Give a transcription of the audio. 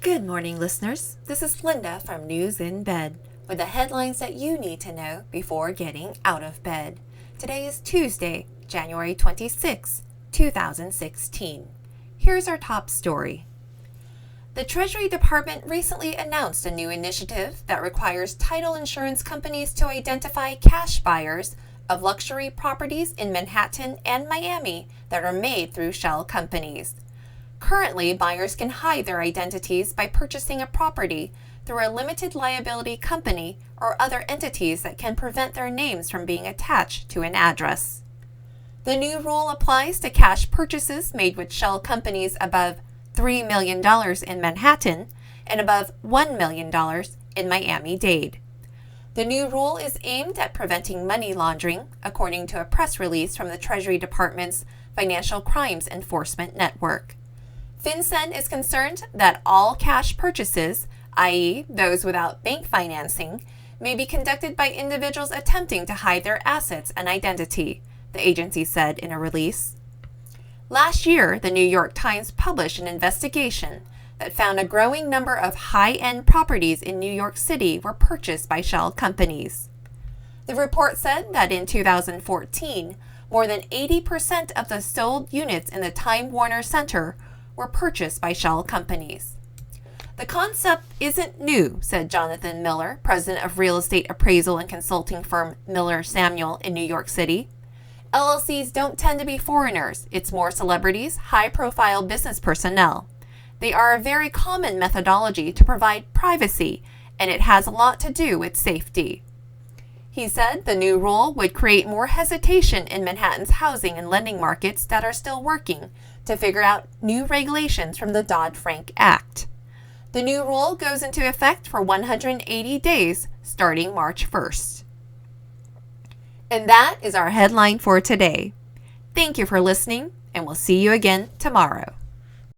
Good morning, listeners. This is Linda from News in Bed with the headlines that you need to know before getting out of bed. Today is Tuesday, January 26, 2016. Here's our top story. The Treasury Department recently announced a new initiative that requires title insurance companies to identify cash buyers of luxury properties in Manhattan and Miami that are made through shell companies. Currently, buyers can hide their identities by purchasing a property through a limited liability company or other entities that can prevent their names from being attached to an address. The new rule applies to cash purchases made with shell companies above $3 million in Manhattan and above $1 million in Miami-Dade. The new rule is aimed at preventing money laundering, according to a press release from the Treasury Department's Financial Crimes Enforcement Network. FinCEN is concerned that all cash purchases, i.e., those without bank financing, may be conducted by individuals attempting to hide their assets and identity, the agency said in a release. Last year, the New York Times published an investigation that found a growing number of high-end properties in New York City were purchased by shell companies. The report said that in 2014, more than 80% of the sold units in the Time Warner Center were purchased by shell companies. The concept isn't new, said Jonathan Miller, president of real estate appraisal and consulting firm Miller Samuel in New York City. LLCs don't tend to be foreigners. It's more celebrities, high-profile business personnel. They are a very common methodology to provide privacy, and it has a lot to do with safety. He said the new rule would create more hesitation in Manhattan's housing and lending markets that are still working to figure out new regulations from the Dodd-Frank Act. The new rule goes into effect for 180 days starting March 1st. And that is our headline for today. Thank you for listening, and we'll see you again tomorrow.